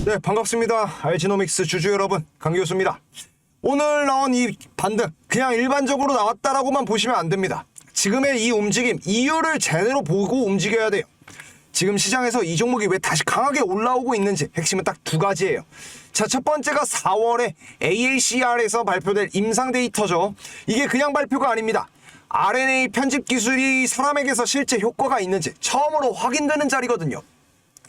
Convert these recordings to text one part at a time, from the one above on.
네, 반갑습니다. 알지노믹스 주주 여러분, 강 교수입니다. 오늘 나온 이 반등 그냥 일반적으로 나왔다라고만 보시면 안 됩니다. 지금의 이 움직임, 이유를 제대로 보고 움직여야 돼요. 지금 시장에서 이 종목이 왜 다시 강하게 올라오고 있는지 핵심은 딱 두 가지예요. 자, 첫 번째가 4월에 AACR에서 발표될 임상 데이터죠. 이게 그냥 발표가 아닙니다. RNA 편집 기술이 사람에게서 실제 효과가 있는지 처음으로 확인되는 자리거든요.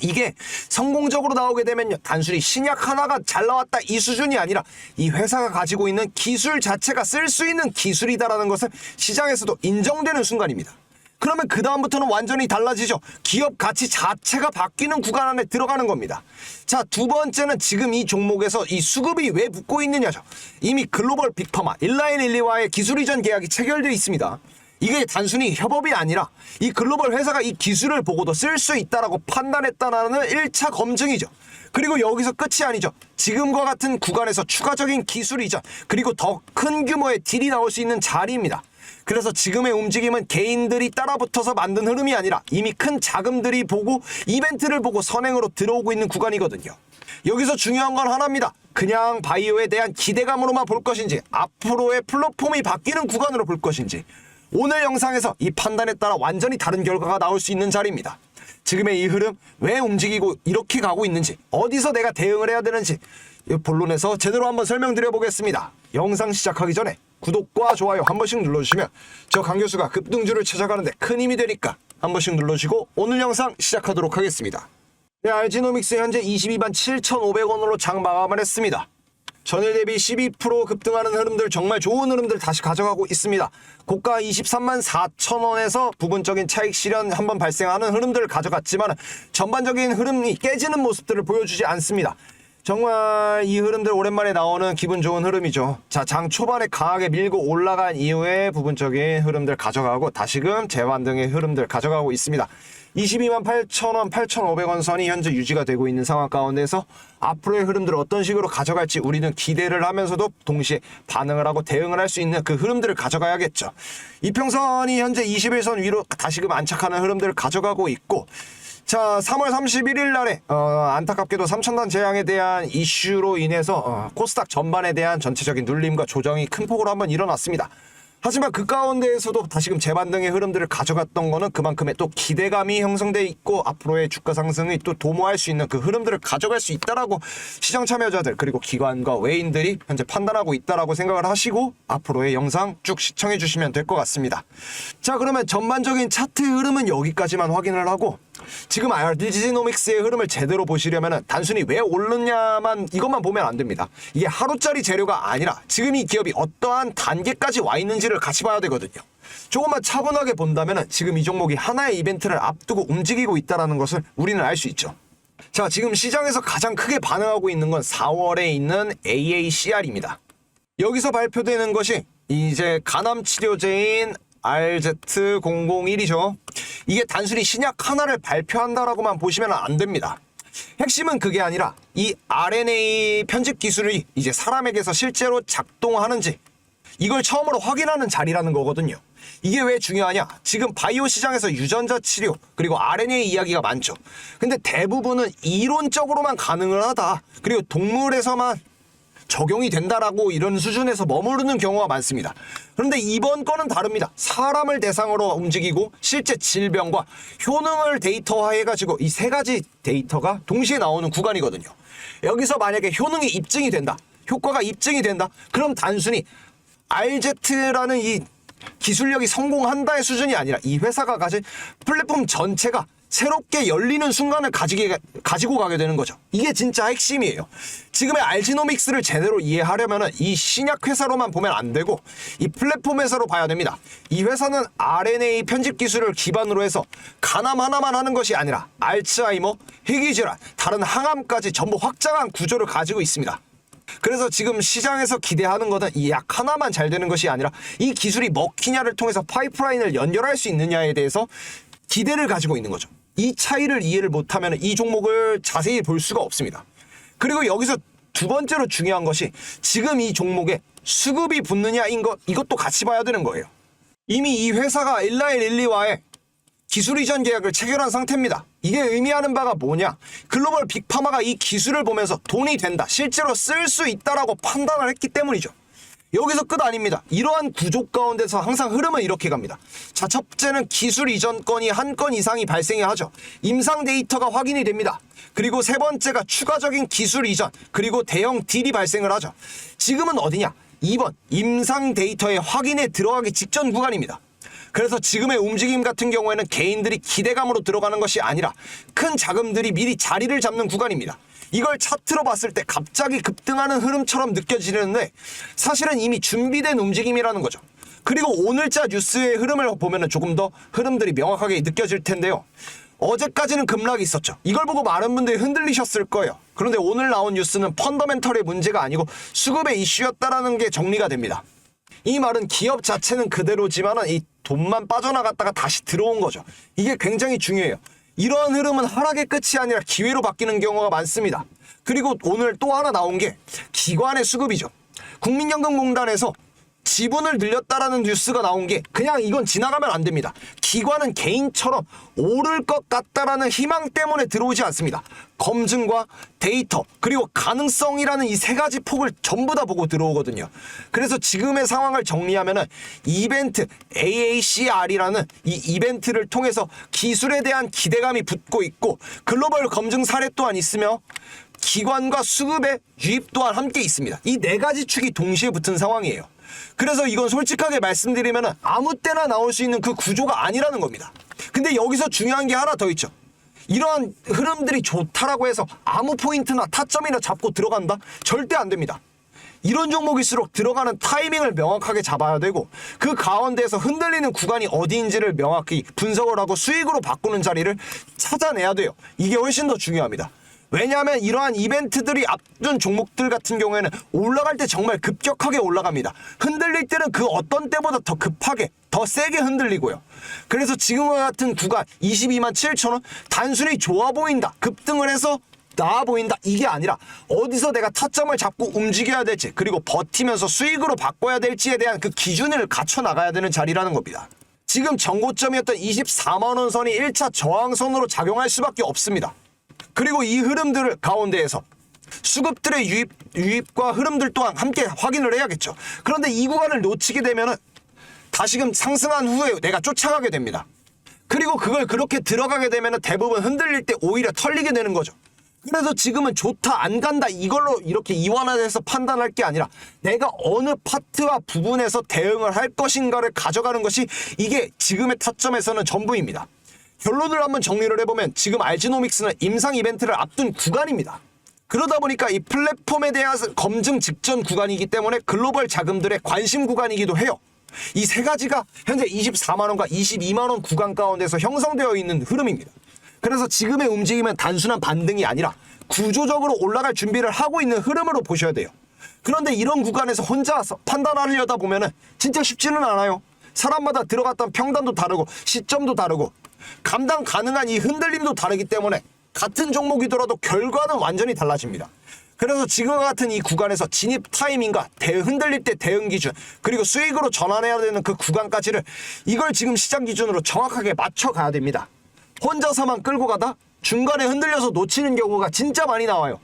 이게 성공적으로 나오게 되면요, 단순히 신약 하나가 잘 나왔다 이 수준이 아니라 이 회사가 가지고 있는 기술 자체가 쓸 수 있는 기술이다라는 것을 시장에서도 인정되는 순간입니다. 그러면 그 다음부터는 완전히 달라지죠. 기업 가치 자체가 바뀌는 구간 안에 들어가는 겁니다. 자, 두 번째는 지금 이 종목에서 이 수급이 왜 붙고 있느냐죠. 이미 글로벌 빅파마 일라앤일리와의 기술 이전 계약이 체결되어 있습니다. 이게 단순히 협업이 아니라 이 글로벌 회사가 이 기술을 보고도 쓸 수 있다라고 판단했다는 1차 검증이죠. 그리고 여기서 끝이 아니죠. 지금과 같은 구간에서 추가적인 기술 이전, 그리고 더 큰 규모의 딜이 나올 수 있는 자리입니다. 그래서 지금의 움직임은 개인들이 따라붙어서 만든 흐름이 아니라 이미 큰 자금들이 보고 이벤트를 보고 선행으로 들어오고 있는 구간이거든요. 여기서 중요한 건 하나입니다. 그냥 바이오에 대한 기대감으로만 볼 것인지, 앞으로의 플랫폼이 바뀌는 구간으로 볼 것인지, 오늘 영상에서 이 판단에 따라 완전히 다른 결과가 나올 수 있는 자리입니다. 지금의 이 흐름 왜 움직이고 이렇게 가고 있는지, 어디서 내가 대응을 해야 되는지 이 본론에서 제대로 한번 설명드려 보겠습니다. 영상 시작하기 전에 구독과 좋아요 한 번씩 눌러주시면 저 강 교수가 급등주를 찾아가는데 큰 힘이 되니까 한 번씩 눌러주시고 오늘 영상 시작하도록 하겠습니다. 네, 알지노믹스 현재 22만 7,500원으로 장 마감을 했습니다. 전일 대비 12% 급등하는 흐름들, 정말 좋은 흐름들 다시 가져가고 있습니다. 고가 23만 4천원에서 부분적인 차익 실현 한번 발생하는 흐름들을 가져갔지만 전반적인 흐름이 깨지는 모습들을 보여주지 않습니다. 정말 이 흐름들 오랜만에 나오는 기분 좋은 흐름이죠. 자, 장 초반에 강하게 밀고 올라간 이후에 부분적인 흐름들 가져가고 다시금 재반등의 흐름들 가져가고 있습니다. 22만 8천원, 8,500원 선이 현재 유지가 되고 있는 상황 가운데서 앞으로의 흐름들을 어떤 식으로 가져갈지 우리는 기대를 하면서도 동시에 반응을 하고 대응을 할 수 있는 그 흐름들을 가져가야겠죠. 이평선이 현재 21선 위로 다시금 안착하는 흐름들을 가져가고 있고, 자, 3월 31일 날에 안타깝게도 3,000단 제한에 대한 이슈로 인해서 코스닥 전반에 대한 전체적인 눌림과 조정이 큰 폭으로 한번 일어났습니다. 하지만 그 가운데에서도 다시금 재반등의 흐름들을 가져갔던 거는 그만큼의 또 기대감이 형성돼 있고 앞으로의 주가 상승이 또 도모할 수 있는 그 흐름들을 가져갈 수 있다라고 시장 참여자들 그리고 기관과 외인들이 현재 판단하고 있다라고 생각을 하시고 앞으로의 영상 쭉 시청해 주시면 될 것 같습니다. 자, 그러면 전반적인 차트 흐름은 여기까지만 확인을 하고, 지금 알지노믹스의 흐름을 제대로 보시려면 단순히 왜 오르냐만 이것만 보면 안 됩니다. 이게 하루짜리 재료가 아니라 지금 이 기업이 어떠한 단계까지 와 있는지를 같이 봐야 되거든요. 조금만 차분하게 본다면 지금 이 종목이 하나의 이벤트를 앞두고 움직이고 있다는 것을 우리는 알 수 있죠. 자, 지금 시장에서 가장 크게 반응하고 있는 건 4월에 있는 AACR입니다. 여기서 발표되는 것이 이제 간암 치료제인 RZ001이죠. 이게 단순히 신약 하나를 발표한다라고만 보시면 안 됩니다. 핵심은 그게 아니라 이 RNA 편집 기술이 이제 사람에게서 실제로 작동하는지 이걸 처음으로 확인하는 자리라는 거거든요. 이게 왜 중요하냐? 지금 바이오 시장에서 유전자 치료 그리고 RNA 이야기가 많죠. 근데 대부분은 이론적으로만 가능을 하다, 그리고 동물에서만 적용이 된다라고 이런 수준에서 머무르는 경우가 많습니다. 그런데 이번 건은 다릅니다. 사람을 대상으로 움직이고 실제 질병과 효능을 데이터화해가지고 이 세 가지 데이터가 동시에 나오는 구간이거든요. 여기서 만약에 효능이 입증이 된다, 효과가 입증이 된다, 그럼 단순히 RZ라는 이 기술력이 성공한다의 수준이 아니라 이 회사가 가진 플랫폼 전체가 새롭게 열리는 순간을 가지고 가게 되는 거죠. 이게 진짜 핵심이에요. 지금의 알지노믹스를 제대로 이해하려면 이 신약 회사로만 보면 안 되고 이 플랫폼 회사로 봐야 됩니다. 이 회사는 RNA 편집 기술을 기반으로 해서 간암 하나만 하는 것이 아니라 알츠하이머, 희귀질환, 다른 항암까지 전부 확장한 구조를 가지고 있습니다. 그래서 지금 시장에서 기대하는 것은 이 약 하나만 잘 되는 것이 아니라 이 기술이 먹히냐를 통해서 파이프라인을 연결할 수 있느냐에 대해서 기대를 가지고 있는 거죠. 이 차이를 이해를 못하면 이 종목을 자세히 볼 수가 없습니다. 그리고 여기서 두 번째로 중요한 것이 지금 이 종목에 수급이 붙느냐인 것, 이것도 같이 봐야 되는 거예요. 이미 이 회사가 일라앤일리와의 기술 이전 계약을 체결한 상태입니다. 이게 의미하는 바가 뭐냐? 글로벌 빅파마가 이 기술을 보면서 돈이 된다, 실제로 쓸 수 있다라고 판단을 했기 때문이죠. 여기서 끝 아닙니다. 이러한 구조 가운데서 항상 흐름은 이렇게 갑니다. 자, 첫째는 기술 이전 건이 한 건 이상이 발생해야 하죠. 임상 데이터가 확인이 됩니다. 그리고 세 번째가 추가적인 기술 이전, 그리고 대형 딜이 발생을 하죠. 지금은 어디냐? 2번 임상 데이터의 확인에 들어가기 직전 구간입니다. 그래서 지금의 움직임 같은 경우에는 개인들이 기대감으로 들어가는 것이 아니라 큰 자금들이 미리 자리를 잡는 구간입니다. 이걸 차트로 봤을 때 갑자기 급등하는 흐름처럼 느껴지는데 사실은 이미 준비된 움직임이라는 거죠. 그리고 오늘자 뉴스의 흐름을 보면 조금 더 흐름들이 명확하게 느껴질 텐데요. 어제까지는 급락이 있었죠. 이걸 보고 많은 분들이 흔들리셨을 거예요. 그런데 오늘 나온 뉴스는 펀더멘털의 문제가 아니고 수급의 이슈였다라는 게 정리가 됩니다. 이 말은 기업 자체는 그대로지만은 이 돈만 빠져나갔다가 다시 들어온 거죠. 이게 굉장히 중요해요. 이러한 흐름은 하락의 끝이 아니라 기회로 바뀌는 경우가 많습니다. 그리고 오늘 또 하나 나온 게 기관의 수급이죠. 국민연금공단에서 지분을 늘렸다라는 뉴스가 나온 게 그냥 이건 지나가면 안 됩니다. 기관은 개인처럼 오를 것 같다라는 희망 때문에 들어오지 않습니다. 검증과 데이터 그리고 가능성이라는 이 세 가지 폭을 전부 다 보고 들어오거든요. 그래서 지금의 상황을 정리하면은 이벤트 AACR이라는 이 이벤트를 통해서 기술에 대한 기대감이 붙고 있고 글로벌 검증 사례 또한 있으며 기관과 수급의 유입 또한 함께 있습니다. 이 네 가지 축이 동시에 붙은 상황이에요. 그래서 이건 솔직하게 말씀드리면 아무 때나 나올 수 있는 그 구조가 아니라는 겁니다. 근데 여기서 중요한 게 하나 더 있죠. 이러한 흐름들이 좋다라고 해서 아무 포인트나 타점이나 잡고 들어간다? 절대 안 됩니다. 이런 종목일수록 들어가는 타이밍을 명확하게 잡아야 되고 그 가운데에서 흔들리는 구간이 어디인지를 명확히 분석을 하고 수익으로 바꾸는 자리를 찾아내야 돼요. 이게 훨씬 더 중요합니다. 왜냐하면 이러한 이벤트들이 앞둔 종목들 같은 경우에는 올라갈 때 정말 급격하게 올라갑니다. 흔들릴 때는 그 어떤 때보다 더 급하게 더 세게 흔들리고요. 그래서 지금과 같은 구간 22만 7천 원 단순히 좋아 보인다, 급등을 해서 나아 보인다 이게 아니라 어디서 내가 타점을 잡고 움직여야 될지 그리고 버티면서 수익으로 바꿔야 될지에 대한 그 기준을 갖춰 나가야 되는 자리라는 겁니다. 지금 정고점이었던 24만 원 선이 1차 저항선으로 작용할 수밖에 없습니다. 그리고 이 흐름들을 가운데에서 수급들의 유입과 흐름들 또한 함께 확인을 해야겠죠. 그런데 이 구간을 놓치게 되면은 다시금 상승한 후에 내가 쫓아가게 됩니다. 그리고 그걸 그렇게 들어가게 되면은 대부분 흔들릴 때 오히려 털리게 되는 거죠. 그래서 지금은 좋다 안 간다 이걸로 이렇게 이완화해서 판단할 게 아니라 내가 어느 파트와 부분에서 대응을 할 것인가를 가져가는 것이 이게 지금의 타점에서는 전부입니다. 결론을 한번 정리를 해보면 지금 알지노믹스는 임상 이벤트를 앞둔 구간입니다. 그러다 보니까 이 플랫폼에 대한 검증 직전 구간이기 때문에 글로벌 자금들의 관심 구간이기도 해요. 이 세 가지가 현재 24만원과 22만원 구간 가운데서 형성되어 있는 흐름입니다. 그래서 지금의 움직임은 단순한 반등이 아니라 구조적으로 올라갈 준비를 하고 있는 흐름으로 보셔야 돼요. 그런데 이런 구간에서 혼자 판단하려다 보면은 진짜 쉽지는 않아요. 사람마다 들어갔던 평단도 다르고 시점도 다르고 감당 가능한 이 흔들림도 다르기 때문에 같은 종목이더라도 결과는 완전히 달라집니다. 그래서 지금과 같은 이 구간에서 진입 타이밍과 흔들릴 때 대응 기준 그리고 수익으로 전환해야 되는 그 구간까지를 이걸 지금 시장 기준으로 정확하게 맞춰가야 됩니다. 혼자서만 끌고 가다 중간에 흔들려서 놓치는 경우가 진짜 많이 나와요.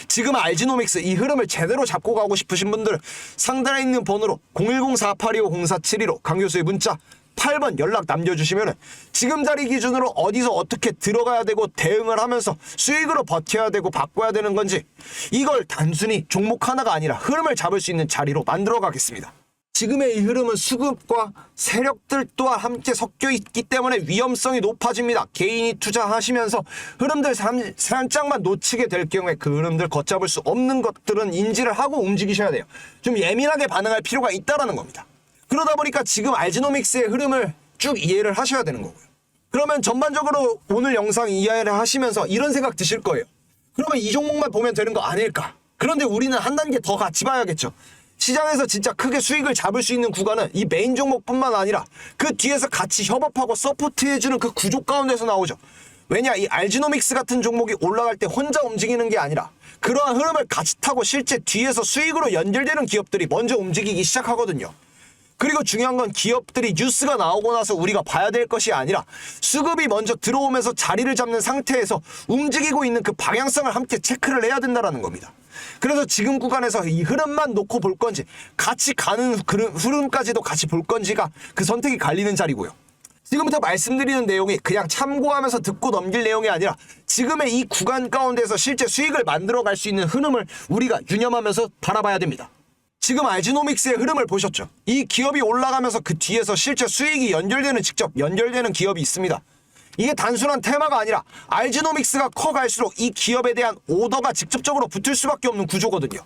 지금 알지노믹스 이 흐름을 제대로 잡고 가고 싶으신 분들 상단에 있는 번호로 010-4825-0472로 강 교수의 문자 8번 연락 남겨주시면 지금 자리 기준으로 어디서 어떻게 들어가야 되고 대응을 하면서 수익으로 버텨야 되고 바꿔야 되는 건지 이걸 단순히 종목 하나가 아니라 흐름을 잡을 수 있는 자리로 만들어 가겠습니다. 지금의 이 흐름은 수급과 세력들 또한 함께 섞여 있기 때문에 위험성이 높아집니다. 개인이 투자하시면서 흐름들 살짝만 놓치게 될 경우에 그 흐름들 걷잡을 수 없는 것들은 인지를 하고 움직이셔야 돼요. 좀 예민하게 반응할 필요가 있다는 겁니다. 그러다 보니까 지금 알지노믹스의 흐름을 쭉 이해를 하셔야 되는 거고요. 그러면 전반적으로 오늘 영상 이해를 하시면서 이런 생각 드실 거예요. 그러면 이 종목만 보면 되는 거 아닐까? 그런데 우리는 한 단계 더 같이 봐야겠죠. 시장에서 진짜 크게 수익을 잡을 수 있는 구간은 이 메인 종목뿐만 아니라 그 뒤에서 같이 협업하고 서포트해주는 그 구조 가운데서 나오죠. 왜냐, 이 알지노믹스 같은 종목이 올라갈 때 혼자 움직이는 게 아니라 그러한 흐름을 같이 타고 실제 뒤에서 수익으로 연결되는 기업들이 먼저 움직이기 시작하거든요. 그리고 중요한 건 기업들이 뉴스가 나오고 나서 우리가 봐야 될 것이 아니라 수급이 먼저 들어오면서 자리를 잡는 상태에서 움직이고 있는 그 방향성을 함께 체크를 해야 된다는 겁니다. 그래서 지금 구간에서 이 흐름만 놓고 볼 건지 같이 가는 흐름까지도 같이 볼 건지가 그 선택이 갈리는 자리고요. 지금부터 말씀드리는 내용이 그냥 참고하면서 듣고 넘길 내용이 아니라 지금의 이 구간 가운데서 실제 수익을 만들어갈 수 있는 흐름을 우리가 유념하면서 바라봐야 됩니다. 지금 알지노믹스의 흐름을 보셨죠? 이 기업이 올라가면서 그 뒤에서 실제 수익이 직접 연결되는 기업이 있습니다. 이게 단순한 테마가 아니라 알지노믹스가 커갈수록 이 기업에 대한 오더가 직접적으로 붙을 수밖에 없는 구조거든요.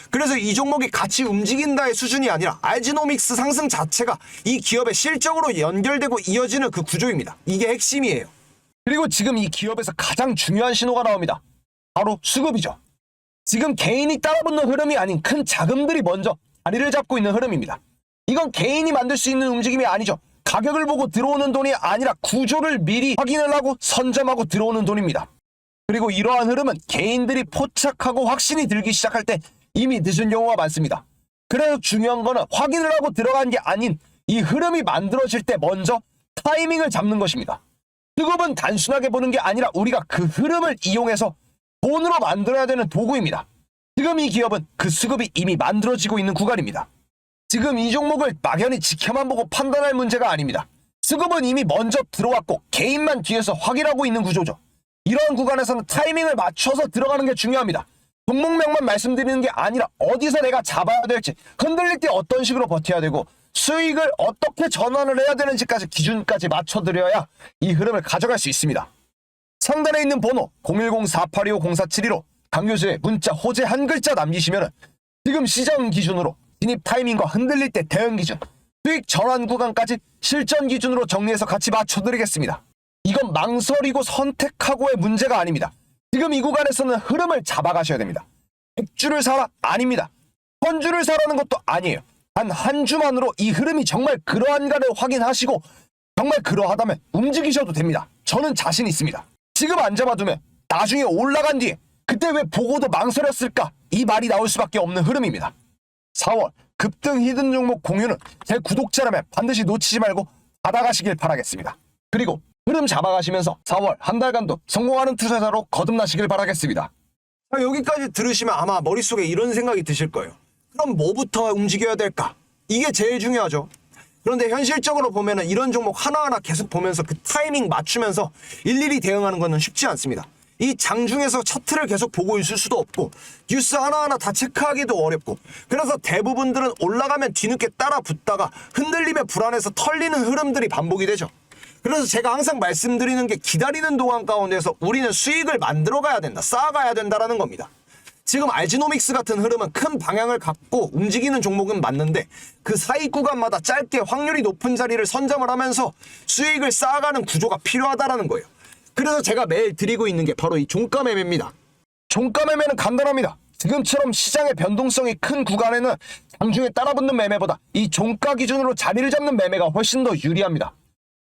그래서 이 종목이 같이 움직인다의 수준이 아니라 알지노믹스 상승 자체가 이 기업의 실적으로 연결되고 이어지는 그 구조입니다. 이게 핵심이에요. 그리고 지금 이 기업에서 가장 중요한 신호가 나옵니다. 바로 수급이죠. 지금 개인이 따라붙는 흐름이 아닌 큰 자금들이 먼저 자리를 잡고 있는 흐름입니다. 이건 개인이 만들 수 있는 움직임이 아니죠. 가격을 보고 들어오는 돈이 아니라 구조를 미리 확인을 하고 선점하고 들어오는 돈입니다. 그리고 이러한 흐름은 개인들이 포착하고 확신이 들기 시작할 때 이미 늦은 경우가 많습니다. 그래서 중요한 거는 확인을 하고 들어간 게 아닌 이 흐름이 만들어질 때 먼저 타이밍을 잡는 것입니다. 수급은 단순하게 보는 게 아니라 우리가 그 흐름을 이용해서 돈으로 만들어야 되는 도구입니다. 지금 이 기업은 그 수급이 이미 만들어지고 있는 구간입니다. 지금 이 종목을 막연히 지켜만 보고 판단할 문제가 아닙니다. 수급은 이미 먼저 들어왔고 개인만 뒤에서 확인하고 있는 구조죠. 이런 구간에서는 타이밍을 맞춰서 들어가는 게 중요합니다. 종목명만 말씀드리는 게 아니라 어디서 내가 잡아야 될지, 흔들릴 때 어떤 식으로 버텨야 되고 수익을 어떻게 전환을 해야 되는지까지 기준까지 맞춰드려야 이 흐름을 가져갈 수 있습니다. 상단에 있는 번호 010-4825-0472로 강 교수의 문자 호재 한 글자 남기시면 지금 시장 기준으로 진입 타이밍과 흔들릴 때 대응 기준, 수익 전환 구간까지 실전 기준으로 정리해서 같이 맞춰드리겠습니다. 이건 망설이고 선택하고의 문제가 아닙니다. 지금 이 구간에서는 흐름을 잡아가셔야 됩니다. 100주를 사라? 아닙니다. 1000주를 사라는 것도 아니에요. 단 한 주만으로 이 흐름이 정말 그러한가를 확인하시고 정말 그러하다면 움직이셔도 됩니다. 저는 자신 있습니다. 지금 안 잡아두면 나중에 올라간 뒤에 그때 왜 보고도 망설였을까? 이 말이 나올 수밖에 없는 흐름입니다. 4월 급등 히든 종목 공유는 제 구독자라면 반드시 놓치지 말고 받아가시길 바라겠습니다. 그리고 흐름 잡아가시면서 4월 한 달간도 성공하는 투자자로 거듭나시길 바라겠습니다. 여기까지 들으시면 아마 머릿속에 이런 생각이 드실 거예요. 그럼 뭐부터 움직여야 될까? 이게 제일 중요하죠. 그런데 현실적으로 보면은 이런 종목 하나하나 계속 보면서 그 타이밍 맞추면서 일일이 대응하는 것은 쉽지 않습니다. 이 장중에서 차트를 계속 보고 있을 수도 없고 뉴스 하나하나 다 체크하기도 어렵고, 그래서 대부분들은 올라가면 뒤늦게 따라 붙다가 흔들리면 불안해서 털리는 흐름들이 반복이 되죠. 그래서 제가 항상 말씀드리는 게 기다리는 동안 가운데서 우리는 수익을 만들어가야 된다, 쌓아가야 된다라는 겁니다. 지금 알지노믹스 같은 흐름은 큰 방향을 갖고 움직이는 종목은 맞는데 그 사이 구간마다 짧게 확률이 높은 자리를 선점을 하면서 수익을 쌓아가는 구조가 필요하다라는 거예요. 그래서 제가 매일 드리고 있는 게 바로 이 종가 매매입니다. 종가 매매는 간단합니다. 지금처럼 시장의 변동성이 큰 구간에는 장중에 따라붙는 매매보다 이 종가 기준으로 자리를 잡는 매매가 훨씬 더 유리합니다.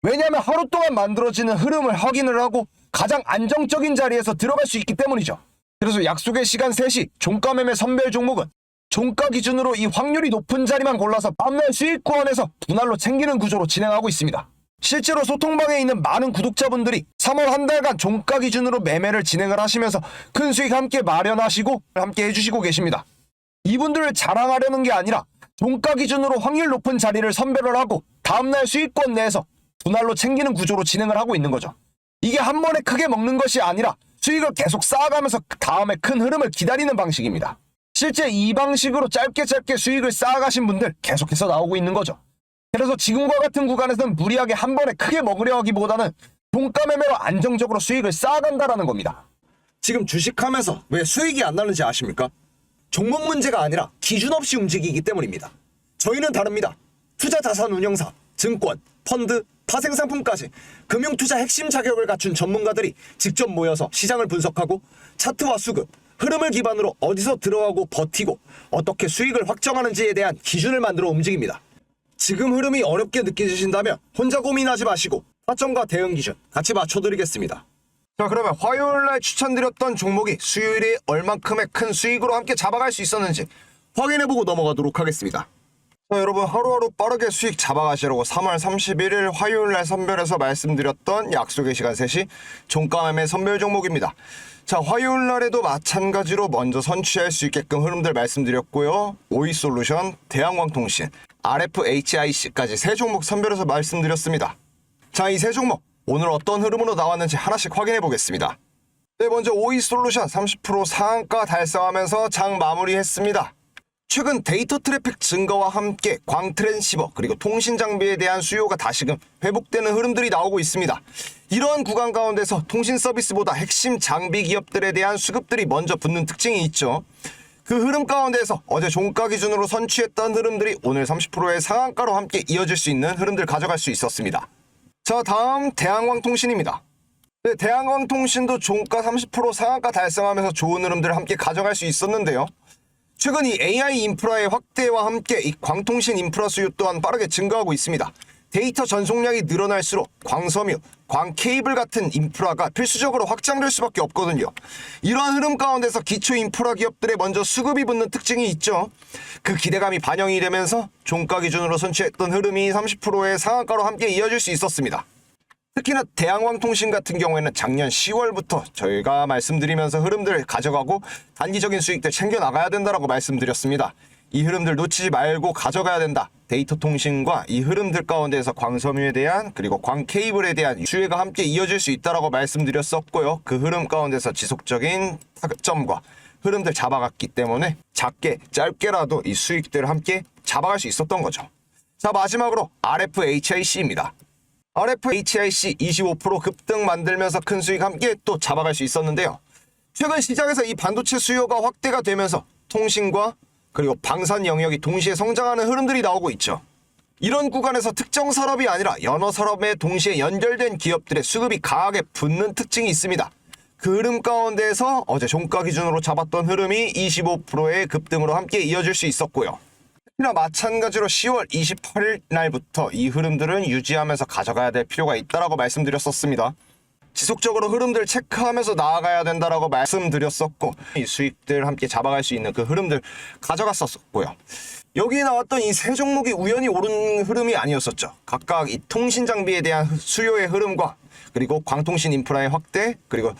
왜냐하면 하루 동안 만들어지는 흐름을 확인을 하고 가장 안정적인 자리에서 들어갈 수 있기 때문이죠. 그래서 약속의 시간 3시 종가 매매 선별 종목은 종가 기준으로 이 확률이 높은 자리만 골라서 다음날 수익 구원에서 분할로 챙기는 구조로 진행하고 있습니다. 실제로 소통방에 있는 많은 구독자분들이 3월 한 달간 종가 기준으로 매매를 진행을 하시면서 큰 수익 함께 마련하시고 함께 해주시고 계십니다. 이분들을 자랑하려는 게 아니라 종가 기준으로 확률 높은 자리를 선별을 하고 다음날 수익권 내에서 분할로 챙기는 구조로 진행을 하고 있는 거죠. 이게 한 번에 크게 먹는 것이 아니라 수익을 계속 쌓아가면서 다음에 큰 흐름을 기다리는 방식입니다. 실제 이 방식으로 짧게 수익을 쌓아가신 분들 계속해서 나오고 있는 거죠. 그래서 지금과 같은 구간에서는 무리하게 한 번에 크게 먹으려 하기보다는 종가 매매로 안정적으로 수익을 쌓아간다라는 겁니다. 지금 주식하면서 왜 수익이 안 나는지 아십니까? 종목 문제가 아니라 기준 없이 움직이기 때문입니다. 저희는 다릅니다. 투자 자산 운용사, 증권, 펀드, 파생상품까지 금융투자 핵심 자격을 갖춘 전문가들이 직접 모여서 시장을 분석하고 차트와 수급, 흐름을 기반으로 어디서 들어가고 버티고 어떻게 수익을 확정하는지에 대한 기준을 만들어 움직입니다. 지금 흐름이 어렵게 느껴지신다면 혼자 고민하지 마시고 타점과 대응 기준 같이 맞춰드리겠습니다. 자, 그러면 화요일날 추천드렸던 종목이 수요일에 얼만큼의 큰 수익으로 함께 잡아갈 수 있었는지 확인해보고 넘어가도록 하겠습니다. 자, 여러분 하루하루 빠르게 수익 잡아가시려고 3월 31일 화요일날 선별해서 말씀드렸던 약속의 시간 3시 종가매매 선별 종목입니다. 자, 화요일날에도 마찬가지로 먼저 선취할 수 있게끔 흐름들 말씀드렸고요. 오이솔루션, 대한광통신, RFHIC까지 세 종목 선별해서 말씀드렸습니다. 자, 이 세 종목 오늘 어떤 흐름으로 나왔는지 하나씩 확인해 보겠습니다. 네, 먼저 오이솔루션 30% 상한가 달성하면서 장 마무리했습니다. 최근 데이터 트래픽 증가와 함께 광트랜시버 그리고 통신 장비에 대한 수요가 다시금 회복되는 흐름들이 나오고 있습니다. 이러한 구간 가운데서 통신 서비스보다 핵심 장비 기업들에 대한 수급들이 먼저 붙는 특징이 있죠. 그 흐름 가운데서 어제 종가 기준으로 선취했던 흐름들이 오늘 30%의 상한가로 함께 이어질 수 있는 흐름들 가져갈 수 있었습니다. 자, 다음 대한광통신입니다. 네, 대한광통신도 종가 30% 상한가 달성하면서 좋은 흐름들을 함께 가져갈 수 있었는데요. 최근 이 AI 인프라의 확대와 함께 이 광통신 인프라 수요 또한 빠르게 증가하고 있습니다. 데이터 전송량이 늘어날수록 광섬유, 광케이블 같은 인프라가 필수적으로 확장될 수밖에 없거든요. 이러한 흐름 가운데서 기초 인프라 기업들에 먼저 수급이 붙는 특징이 있죠. 그 기대감이 반영이 되면서 종가 기준으로 선취했던 흐름이 30%의 상한가로 함께 이어질 수 있었습니다. 특히나 대한광통신 같은 경우에는 작년 10월부터 저희가 말씀드리면서 흐름들을 가져가고 단기적인 수익들 챙겨나가야 된다라고 말씀드렸습니다. 이 흐름들 놓치지 말고 가져가야 된다. 데이터 통신과 이 흐름들 가운데에서 광섬유에 대한 그리고 광케이블에 대한 수혜가 함께 이어질 수 있다라고 말씀드렸었고요. 그 흐름 가운데서 지속적인 타점과 흐름들 잡아갔기 때문에 작게 짧게라도 이 수익들을 함께 잡아갈 수 있었던 거죠. 자, 마지막으로 RFHIC입니다. RFHIC 25% 급등 만들면서 큰 수익 함께 또 잡아갈 수 있었는데요. 최근 시장에서 이 반도체 수요가 확대가 되면서 통신과 그리고 방산 영역이 동시에 성장하는 흐름들이 나오고 있죠. 이런 구간에서 특정 산업이 아니라 여러 산업에 동시에 연결된 기업들의 수급이 강하게 붙는 특징이 있습니다. 그 흐름 가운데에서 어제 종가 기준으로 잡았던 흐름이 25%의 급등으로 함께 이어질 수 있었고요. 특히나 마찬가지로 10월 28일 날부터 이 흐름들은 유지하면서 가져가야 될 필요가 있다라고 말씀드렸었습니다. 지속적으로 흐름들 체크하면서 나아가야 된다라고 말씀드렸었고 이 수익들 함께 잡아갈 수 있는 그 흐름들 가져갔었고요. 여기 나왔던 이 세 종목이 우연히 오른 흐름이 아니었었죠. 각각 이 통신 장비에 대한 수요의 흐름과 그리고 광통신 인프라의 확대 그리고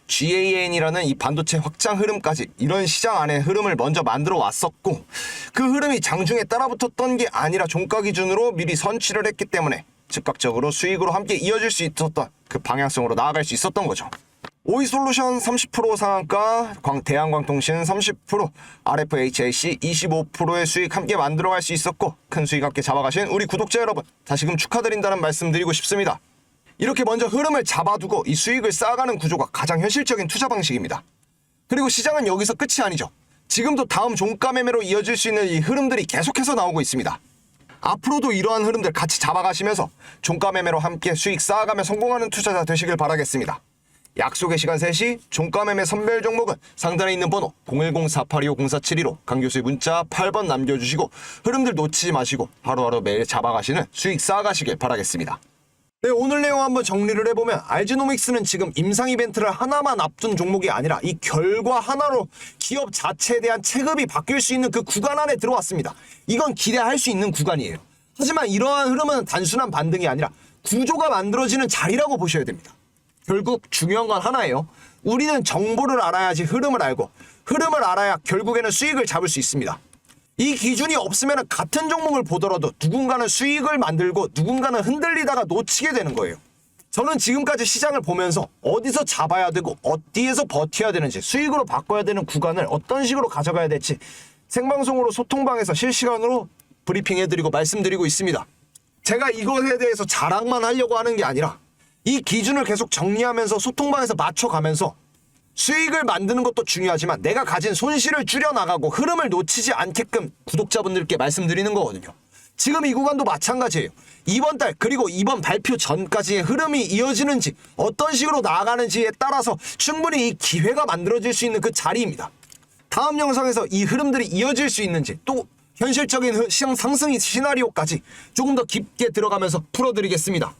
GAN이라는 이 반도체 확장 흐름까지 이런 시장 안에 흐름을 먼저 만들어 왔었고 그 흐름이 장중에 따라붙었던 게 아니라 종가 기준으로 미리 선취를 했기 때문에 즉각적으로 수익으로 함께 이어질 수 있었던 그 방향성으로 나아갈 수 있었던 거죠. 오이솔루션 30% 상한가, 대한광통신 30%, RFHIC 25%의 수익 함께 만들어갈 수 있었고 큰 수익 함께 잡아가신 우리 구독자 여러분 다시금 축하드린다는 말씀 드리고 싶습니다. 이렇게 먼저 흐름을 잡아두고 이 수익을 쌓아가는 구조가 가장 현실적인 투자 방식입니다. 그리고 시장은 여기서 끝이 아니죠. 지금도 다음 종가 매매로 이어질 수 있는 이 흐름들이 계속해서 나오고 있습니다. 앞으로도 이러한 흐름들 같이 잡아가시면서 종가 매매로 함께 수익 쌓아가며 성공하는 투자자 되시길 바라겠습니다. 약속의 시간 3시 종가 매매 선별 종목은 상단에 있는 번호 010-4825-0472로 강 교수의 문자 8번 남겨주시고 흐름들 놓치지 마시고 하루하루 매일 잡아가시는 수익 쌓아가시길 바라겠습니다. 네, 오늘 내용 한번 정리를 해보면 알지노믹스는 지금 임상 이벤트를 하나만 앞둔 종목이 아니라 이 결과 하나로 기업 자체에 대한 체급이 바뀔 수 있는 그 구간 안에 들어왔습니다. 이건 기대할 수 있는 구간이에요. 하지만 이러한 흐름은 단순한 반등이 아니라 구조가 만들어지는 자리라고 보셔야 됩니다. 결국 중요한 건 하나예요. 우리는 정보를 알아야지 흐름을 알고 흐름을 알아야 결국에는 수익을 잡을 수 있습니다. 이 기준이 없으면 같은 종목을 보더라도 누군가는 수익을 만들고 누군가는 흔들리다가 놓치게 되는 거예요. 저는 지금까지 시장을 보면서 어디서 잡아야 되고 어디에서 버텨야 되는지 수익으로 바꿔야 되는 구간을 어떤 식으로 가져가야 될지 생방송으로 소통방에서 실시간으로 브리핑해드리고 말씀드리고 있습니다. 제가 이것에 대해서 자랑만 하려고 하는 게 아니라 이 기준을 계속 정리하면서 소통방에서 맞춰가면서 수익을 만드는 것도 중요하지만 내가 가진 손실을 줄여나가고 흐름을 놓치지 않게끔 구독자분들께 말씀드리는 거거든요. 지금 이 구간도 마찬가지예요. 이번 달 그리고 이번 발표 전까지의 흐름이 이어지는지 어떤 식으로 나아가는지에 따라서 충분히 이 기회가 만들어질 수 있는 그 자리입니다. 다음 영상에서 이 흐름들이 이어질 수 있는지 또 현실적인 시장 상승 시나리오까지 조금 더 깊게 들어가면서 풀어드리겠습니다.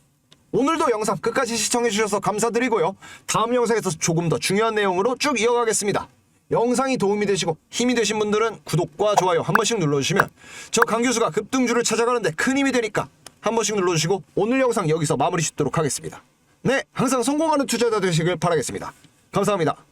오늘도 영상 끝까지 시청해주셔서 감사드리고요. 다음 영상에서 조금 더 중요한 내용으로 쭉 이어가겠습니다. 영상이 도움이 되시고 힘이 되신 분들은 구독과 좋아요 한 번씩 눌러주시면 저 강 교수가 급등주를 찾아가는데 큰 힘이 되니까 한 번씩 눌러주시고 오늘 영상 여기서 마무리 짓도록 하겠습니다. 네, 항상 성공하는 투자자 되시길 바라겠습니다. 감사합니다.